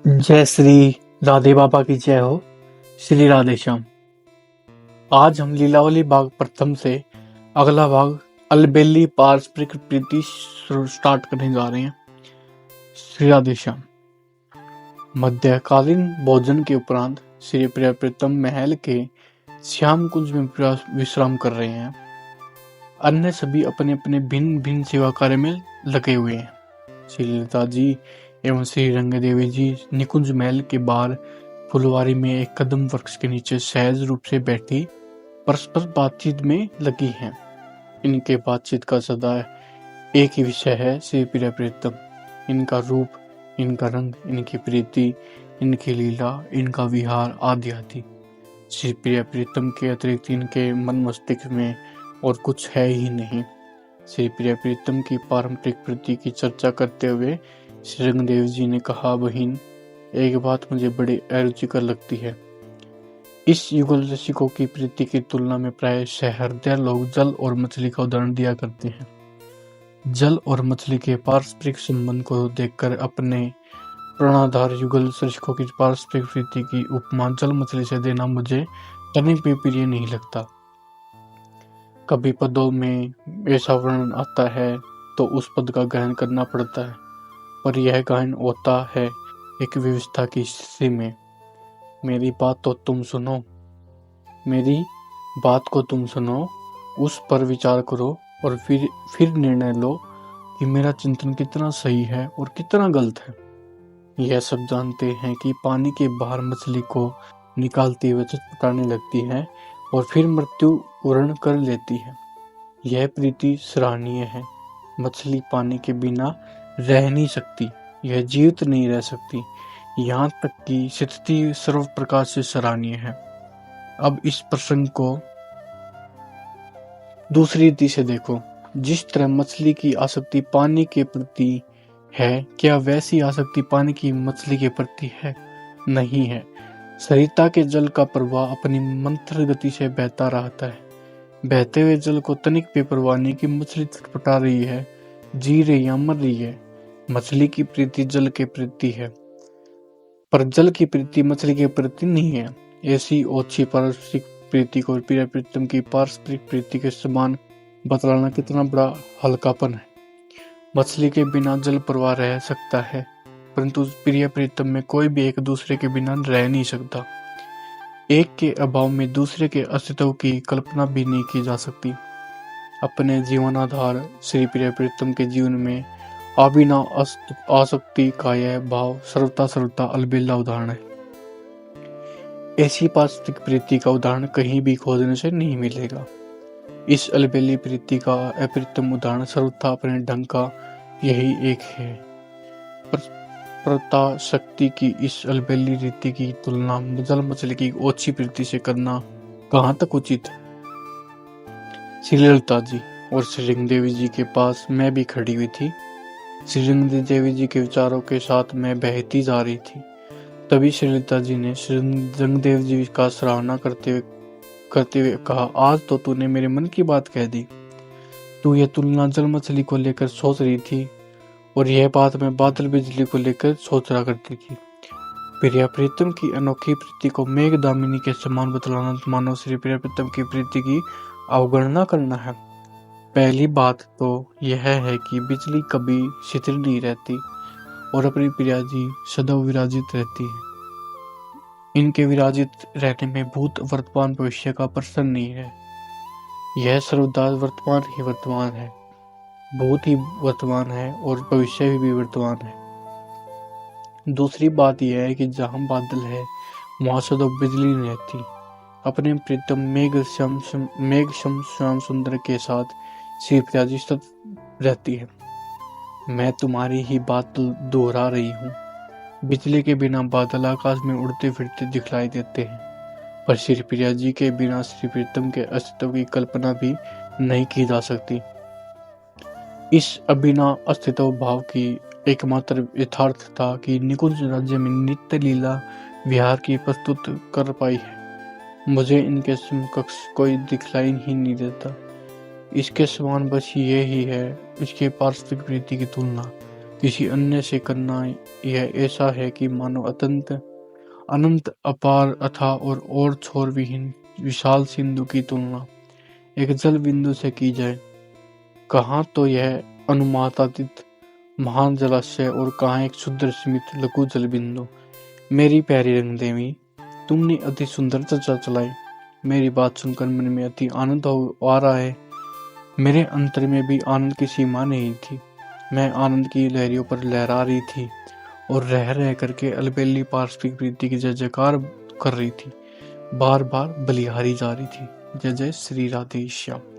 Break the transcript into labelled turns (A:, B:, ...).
A: जय श्री राधे बाबा की जय हो। श्री राधे श्याम। आज हम लीलावली बाग प्रथम से अगला भाग अलबेली पारस्परिक प्रीति स्टार्ट करने जा रहे हैं। श्री राधे श्याम। मध्यकालीन भोजन के उपरांत श्री प्रियप्रीतम महल के श्याम कुंज में विश्राम कर रहे हैं। अन्य सभी अपने अपने भिन्न भिन्न सेवा कार्य में लगे हुए हैं। श्री ललिता जी एवं श्री रंग देवी जी निकुंज महल के बाहर फुलवारी में एक कदम वृक्ष के नीचे सहज रूप से बैठी परस्पर बातचीत में लगी हैं। इनके बातचीत का सदा एक ही विषय है, श्री प्रिय प्रीतम। इनका रूप, इनका रंग, इनकी प्रीति, इनकी लीला, इनका विहार आदि आदि। श्री प्रिय प्रीतम के अतिरिक्त इनके मन मस्तिष्क में और कुछ है ही नहीं। श्री प्रिय प्रीतम की पारंपरिक प्रीति की चर्चा करते हुए श्री रंगदेव जी ने कहा, बहन, एक बात मुझे बड़ी अरुचिकर लगती है। इस युगल रसिकों की प्रीति की तुलना में प्राय सहृदय लोग जल और मछली का उदाहरण दिया करते हैं। जल और मछली के पारस्परिक संबंध को देखकर अपने प्राणाधार युगल रसिकों की पारस्परिक प्रीति की उपमा जल मछली से देना मुझे तनिक भी प्रिय नहीं लगता। कभी पदों में ऐसा वर्णन आता है तो उस पद का ग्रहण करना पड़ता है, पर यह गायन होता है एक व्यवस्था की स्थिति में। मेरी बात तो तुम सुनो, मेरी बात को तुम सुनो, उस पर विचार करो और फिर निर्णय लो कि मेरा चिंतन कितना सही है और कितना गलत है। यह सब जानते हैं कि पानी के बाहर मछली को निकालते हुए चटपटाने लगती है और फिर मृत्यु वर्ण कर लेती है। यह प्रीति सराहनीय है। मछली पानी के बिना रह नहीं सकती, यह जीवित नहीं रह सकती, यहाँ तक कि स्थिति सर्व प्रकार से सराहनीय है। अब इस प्रसंग को दूसरी रीति से देखो। जिस तरह मछली की आसक्ति पानी के प्रति है, क्या वैसी आसक्ति पानी की मछली के प्रति है? नहीं है। सरिता के जल का प्रवाह अपनी मंत्र गति से बहता रहता है। बहते हुए जल को तनिक भी परवाह नहीं कि मछली छटपटा रही है, जी रही या मर रही है। मछली की प्रीति जल के प्रति है, पर जल की प्रीति मछली के प्रति नहीं है। ऐसी ओछी पारस्परिक प्रीति को प्रिय प्रीतम की पारस्परिक प्रीति के समान बतलाना कितना बड़ा हल्कापन है। मछली के बिना जल प्रवाह रह सकता है, परंतु प्रिय प्रीतम में कोई भी एक दूसरे के बिना रह नहीं सकता। एक के अभाव में दूसरे के अस्तित्व की कल्पना भी नहीं की जा सकती। अपने जीवनाधार श्री प्रिय प्रीतम के जीवन में अबिना आसक्ति का यह भाव सर्वथा अलबेला उदाहरण है। ऐसी पारस्परिक प्रीति का उदाहरण कहीं भी खोजने से नहीं मिलेगा। इस अलबेली प्रीति का अप्रीतम उदाहरण सर्वथा अपने ढंग का यही एक है। प्रता शक्ति की इस अलबेली रीति की तुलना जल मछली की ओछी प्रीति से करना कहाँ तक उचित है। श्री ललिता जी और श्री रंग देवी जी के पास मैं भी खड़ी हुई थी। श्री रंग देवी जी के विचारों के साथ मैं बहती जा रही थी। तभी श्री ललिता जी ने श्री रंग देव जी का सराहना करते हुए कहा, आज तो तूने मेरे मन की बात कह दी। तू यह तुलना जल मछली को लेकर सोच रही थी और यह बात मैं बादल बिजली को लेकर सोच रहा करती थी। प्रिय प्रीतम की अनोखी प्रीति को मेघ दामिनी के समान बतलाना मानो श्री प्रिय प्रीतम की प्रीति की अवगणना करना है। पहली बात तो यह है कि बिजली कभी शिथिल नहीं रहती और अपनी प्रिया जी सदैव विराजित रहती है। इनके विराजित रहने में भूत वर्तमान भविष्य का प्रश्न नहीं है। यह सर्वदा वर्तमान ही वर्तमान है, भूत ही वर्तमान है और भविष्य भी वर्तमान है। दूसरी बात यह है कि जहां बादल है वहां सदैव बिजली नहीं रहती। अपने प्रीतम मेघ श्याम सुंदर के साथ श्री प्रिया जी सतत रहती है। मैं तुम्हारी ही बात दोहरा रही हूँ। बिजली के बिना बादल आकाश में उड़ते फिरते दिखलाई देते हैं, पर श्री प्रिया जी के बिना श्री प्रीतम के अस्तित्व की कल्पना भी नहीं की जा सकती। इस अभिना अस्तित्व भाव की एकमात्र यथार्थता की निकुंज राज्य में नित्य लीला विहार की प्रस्तुत कर पाई है। मुझे इनके समकक्ष कोई दिखलाई ही नहीं देता। इसके समान बस ये ही है इसके पारस्परिक प्रीति की तुलना किसी अन्य से करना यह ऐसा है कि मानो अनंत अपार अथाह और छोर विहीन विशाल सिंधु की तुलना एक जल बिंदु से की जाए। कहाँ तो यह अनुमातातीत महान जलाशय और कहाँ एक क्षुद्र सीमित लघु जल बिंदु। मेरी प्यारी रंग देवी, तुमने अति सुंदर चर्चा चलाई। मेरी बात सुनकर मन में अति आनंद आ रहा है। मेरे अंतर में भी आनंद की सीमा नहीं थी। मैं आनंद की लहरियों पर लहरा रही थी और रह रह करके अलबेली पारस्परिक प्रीति की जय जयकार कर रही थी, बार बार बलिहारी जा रही थी। जय जय श्री राधे श्याम।